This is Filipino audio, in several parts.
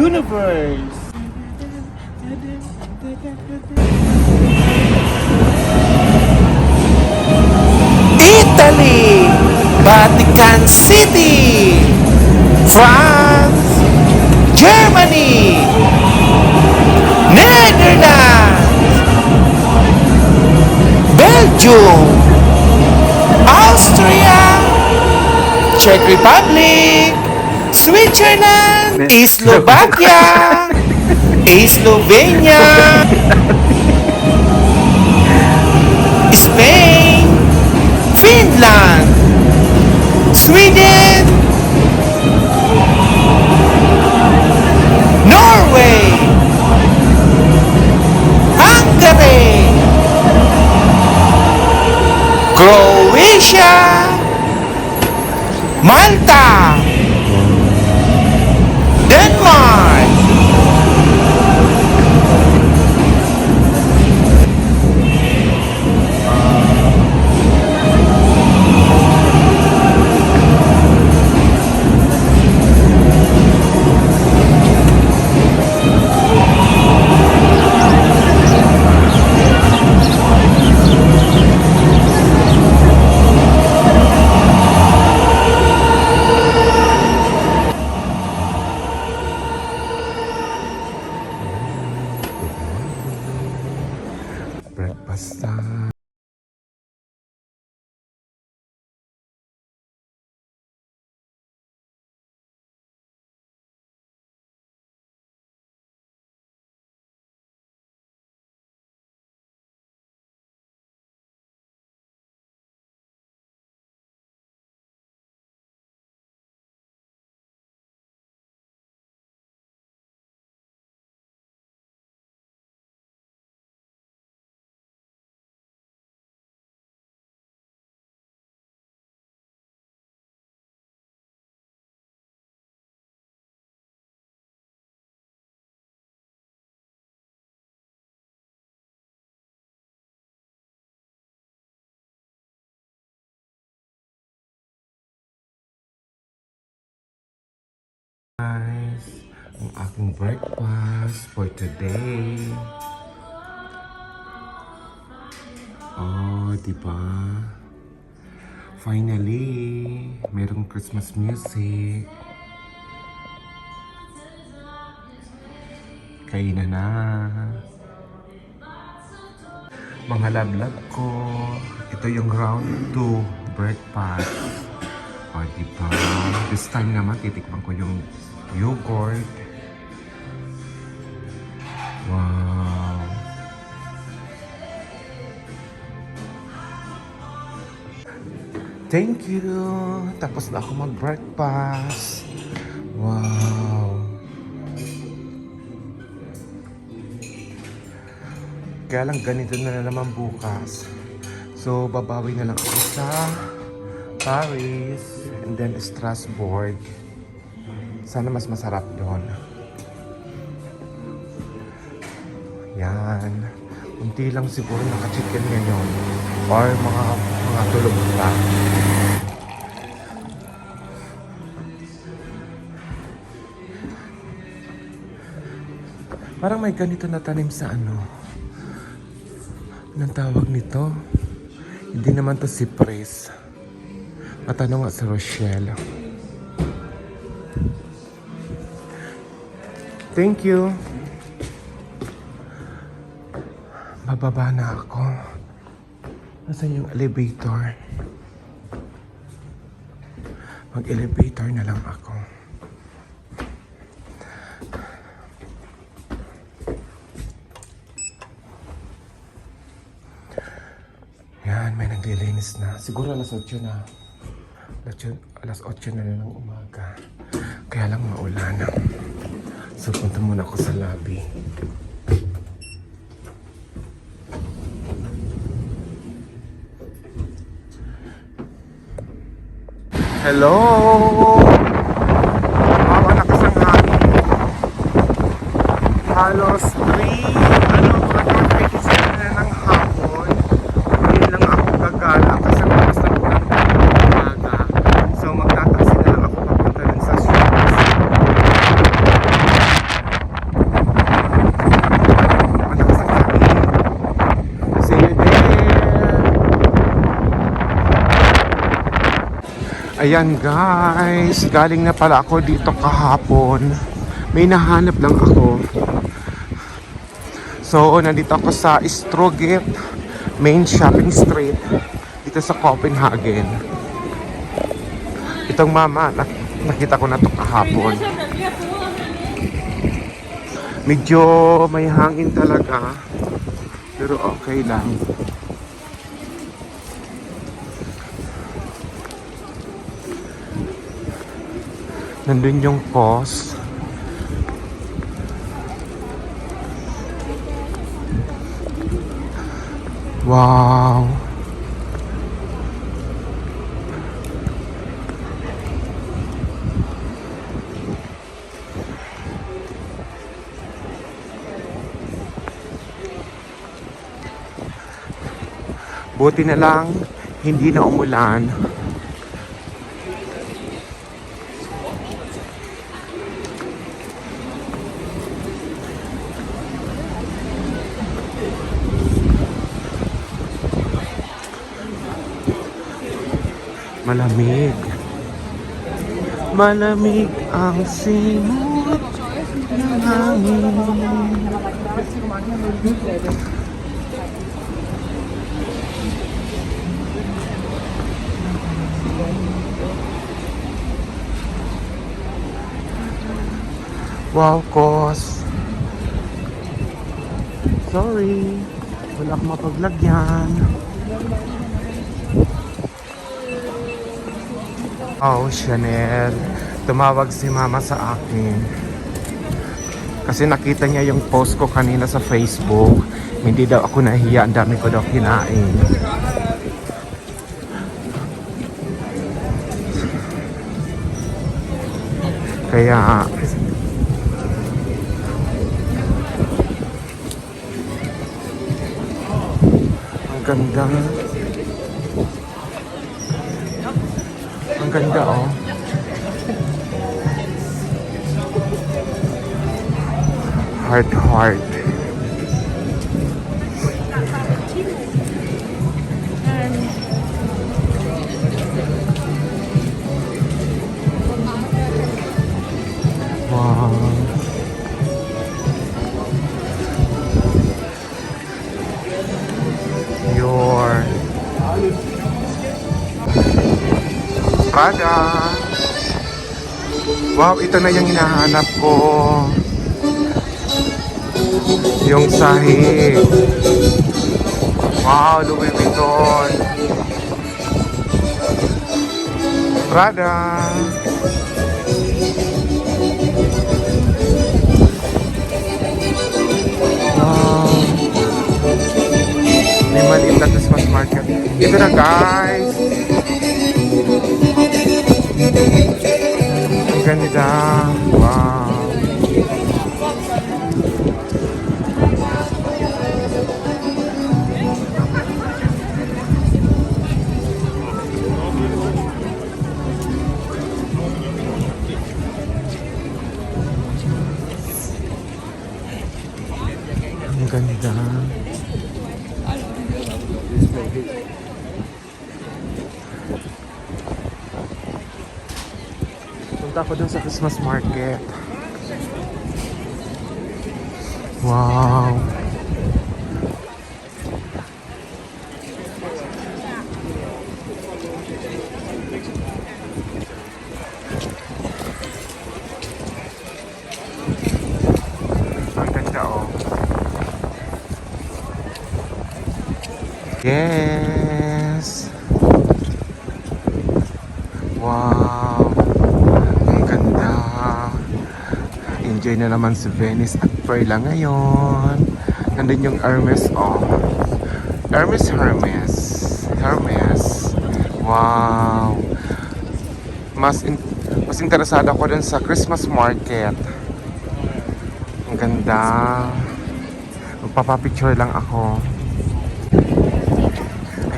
universe. Italy, Vatican City, France, Germany, Netherlands, Belgium, Austria, Czech Republic, Switzerland, Slovakia, Slovenia, Spain, Finland, Sweden, Norway, Hungary, Croatia, Malta, Denmark, breakfast time. Guys, ang aking breakfast for today. Oh, diba? Finally, merong Christmas music. Kainan na. Mga lablab ko, ito yung round 2 breakfast. O, diba? This time naman, titikman ko yung yogurt. Wow! Thank you! Tapos na ako mag-breakfast. Wow! Kaya lang ganito na naman bukas. So, babawi na lang ako sa Paris and then Strasbourg. Sana mas masarap doon. Yan. Kunti lang siguro naka-chicken ngayon. Or mga tulog pa. Parang may ganito na tanim sa ano. Anong tawag nito? Hindi naman to cypress. Matanong nga sa Rochelle. Thank you. Bababa na ako. Nasaan yung elevator? Mag-elevator na lang ako. Yan, may naglilinis na. Siguro alas 8 na. Alas 8 na ng umaga. Kaya lang maulan. So, punta muna ako sa lobby. Hello! Malakas ang hangin. Halos 3:27 na ng hapon. Hindi lang ako gagala kasi bukas na ulan ng umaga. So magtataksi na lang ako papunta rin sa shops. Ayan guys, galing na pala ako dito kahapon. May nahanap lang ako. So, nandito ako sa Stroget Main Shopping Street dito sa Copenhagen. Itong mama, nakita ko na to kahapon. Medyo may hangin talaga, pero okay lang. Nandun yung pause. Wow. Buti na lang hindi na umulan. Malamig. Malamig ang simot ng hangin. Wow, Kos. Sorry. Wala akong mapaglagyan. Oh, Chanel. Tumawag si mama sa akin. Kasi nakita niya yung post ko kanina sa Facebook. Hindi daw ako nahiya. Ang dami ko daw kinain. Kaya ang ganda. Ang ganda, oh. Heart, heart. Wow. Your Prada. Wow, ito na yung hinahanap ko. Yung sahig. Wow, Louis Vuitton. Prada. Wow. May maliit na Christmas market. Ito na guys. Ang ganda. Wow. Ang ganda. Punta ako dun sa Christmas market. Wow. Ang ganda, oh. Yes. Wow. Ang ganda. Enjoy na naman si Venice at Perla ngayon. Nandun yung Hermes, oh. Hermes. Wow. Mas interesado ako dun sa Christmas market. Ang ganda. Magpapapicture lang ako.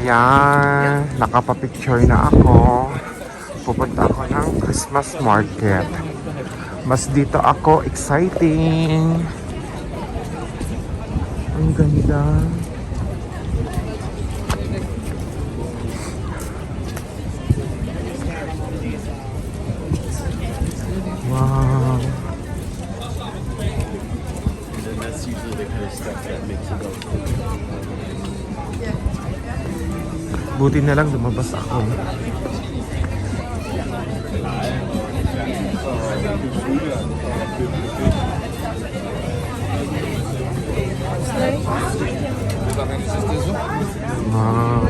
Ayan, nakapapicture na ako. Pupunta ako ng Christmas market. Mas dito ako exciting. Ang ganda. Buti na lang lumabas ako. Wow.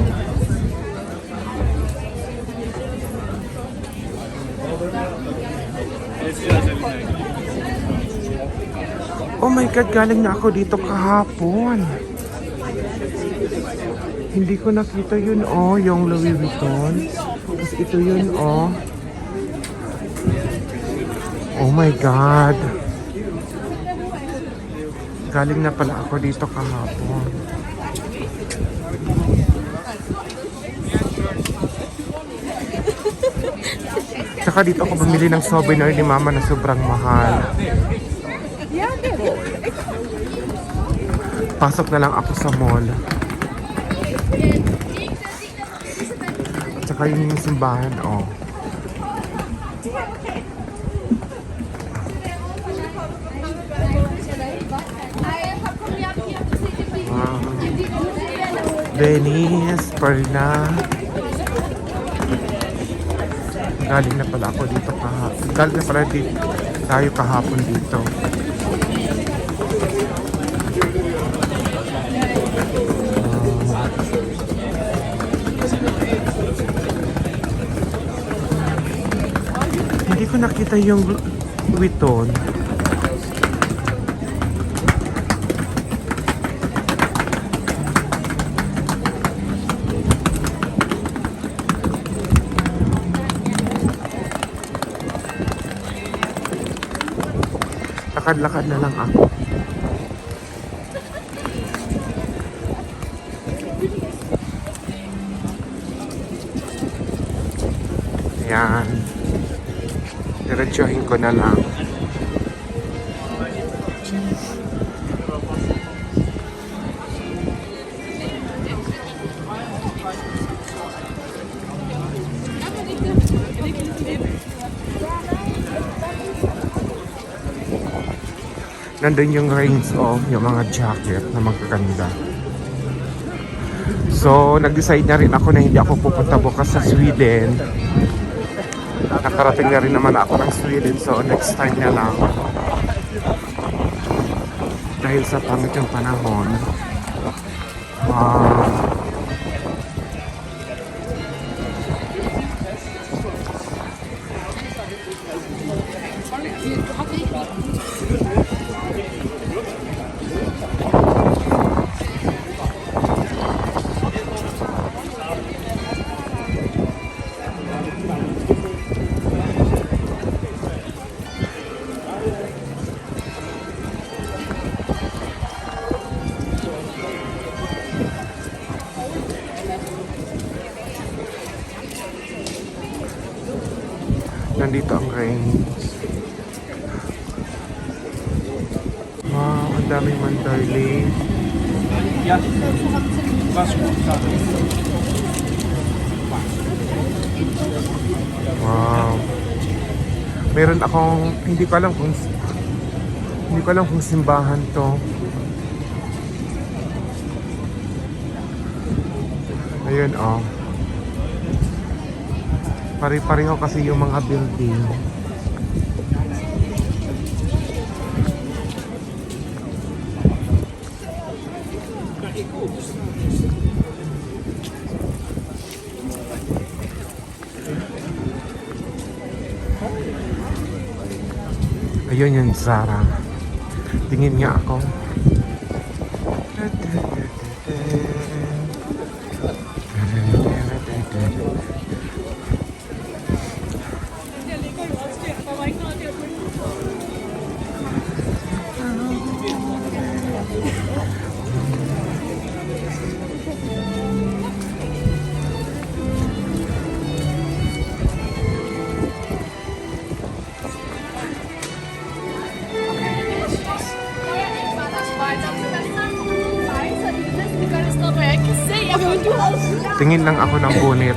Oh my God, galing na ako dito kahapon. Hindi ko nakita yun, oh, yung Louis Vuitton. Tapos ito yun, oh. Oh my God. Galing na pala ako dito kahapon. Tsaka dito ako bumili ng souvenir ni Mama na sobrang mahal. Pasok na lang ako sa mall. At saka yun yung simbahan, oh. Wow. Venice, Perna. Galing na pala ako dito kahapon. Galing na pala tayo kahapon dito. Hindi ko nakita yung Vuitton. Lakad-lakad na lang ako. Ayan. Diretsuhin ko na lang. Nandun yung range of yung mga jacket na magaganda. So, nag-decide na rin ako na hindi ako pupunta bukas sa Sweden. Nakarating na rin naman ako ng Sweden, so next time na lang. Dahil sa pangit yung panahon. Nandito ang range. Wow, ang daming Mandarley. Wow. Meron akong hindi ko alam kung simbahan to. Ayun, oh. Pare-pareho kasi yung mga building. Ayun yung Zara. Tingin nga ako. Tingin lang ako ng bonnet.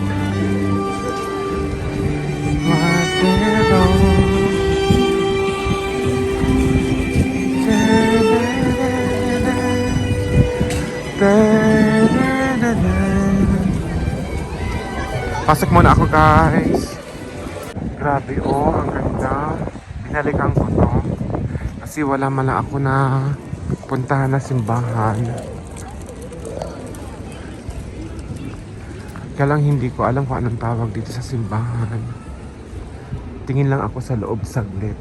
Pasok muna ako guys. Grabe oh, ang ganda. Binalikan ko to. Kasi wala man lang ako na puntahan na simbahan. Kaya lang hindi ko alam kung anong tawag dito sa simbahan. Tingin lang ako sa loob saglit.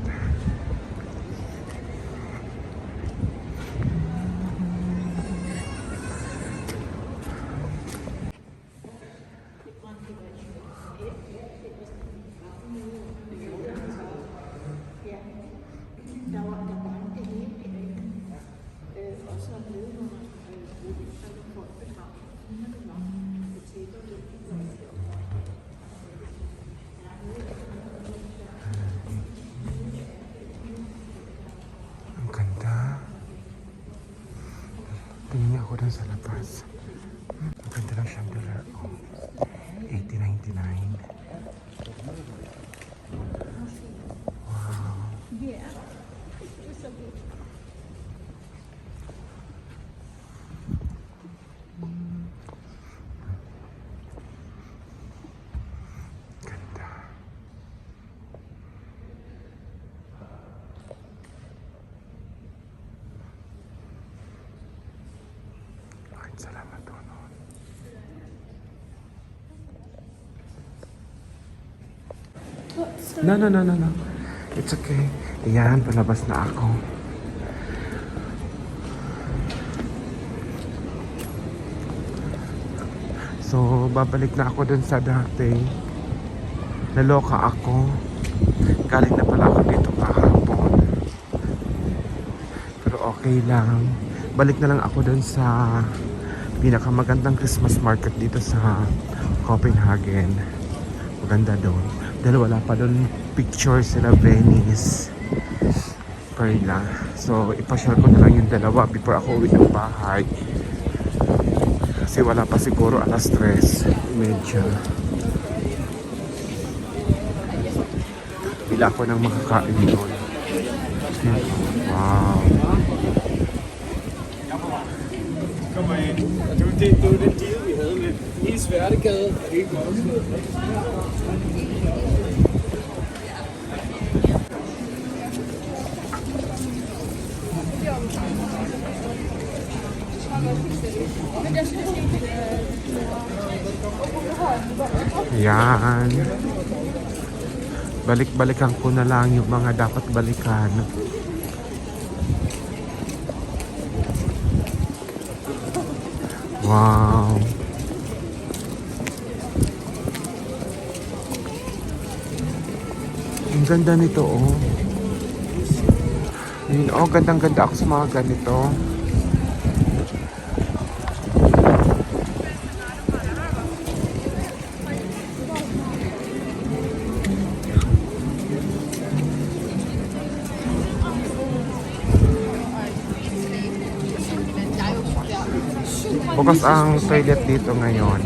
Ang ganda. Tingin niya ako dun sa labas. Ang ganda ng chandelier. Oh, 80.99. Ganda. Maraming salamat doon. No. It's okay. Ayan, palabas na ako. So, babalik na ako dun sa dati. Naloka ako. Galing na pala ako dito kahapon. Pero okay lang. Balik na lang ako dun sa pinakamagandang Christmas market dito sa Copenhagen. Maganda doon. Dahil wala pa doon picture sila Venice. Perla. So, ipashare ko na lang yung dalawa before ako uwi ng bahay. Kasi wala pa siguro alas 3:30. Bila ako ng makakain doon. Wow. Kommer ind. Og det var den deal, vi havde med hele Sværtegade og hele Gøjsgade. Yan. Balik-balikan ko na lang yung mga dapat balikan. Wow. Ang ganda nito oh. Yun, oh, gandang-ganda ako sa mga ganito. Bukas ang toilet dito ngayon.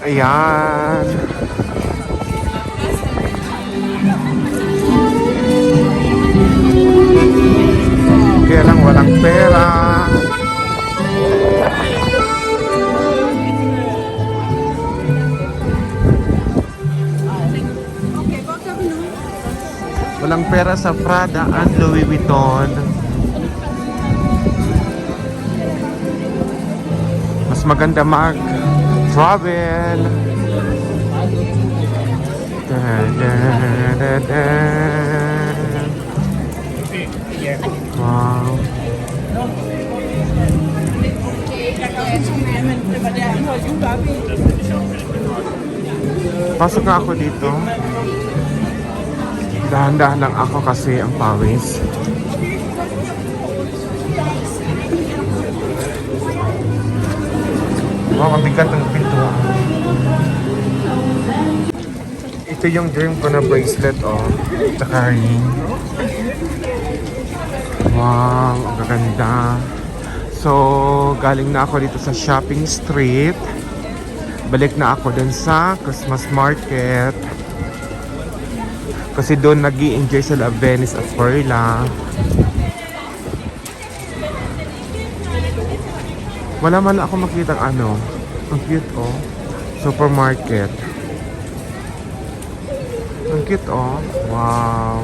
Ayan. Kaya lang walang pera. Walang pera sa Prada at Louis Vuitton. Mas maganda mag-travel. Wow. Pasok nga ako dito. Dahan-dahan lang ako kasi ang pawis. Wow, ang bigat ng pinto. Ito yung dream ko na bracelet, oh. Tsaka ring. Wow, ang gaganda. So, galing na ako dito sa shopping street. Balik na ako dun sa Christmas market. Kasi doon nag-i-enjoy sila Venice at Perla. Wala man ako makita ano. Ang cute oh. Supermarket. Ang cute oh. Wow.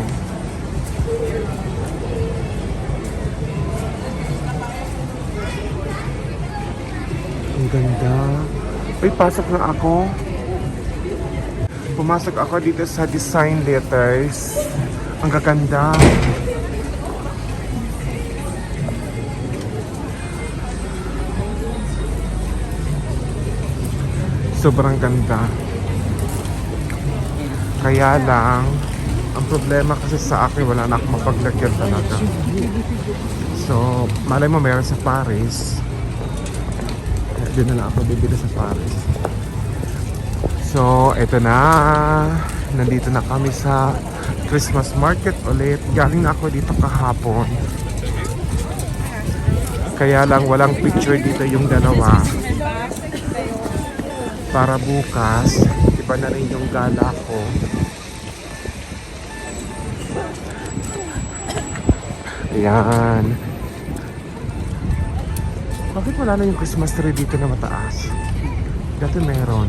Ang ganda. Uy, pasok na ako. Pumasok ako dito sa design letters. Ang gaganda. Sobrang ganda. Kaya lang, ang problema kasi sa akin, wala na akong mapaglagyan talaga. So, malay mo meron sa Paris. Kaya din na lang ako bibili sa Paris. So, eto na. Nandito na kami sa Christmas market ulit. Galing na ako dito kahapon. Kaya lang walang picture dito yung dalawa. Para bukas, iba na rin yung gala ko. Ayan. Bakit wala na yung Christmas tree dito na mataas? Dati meron.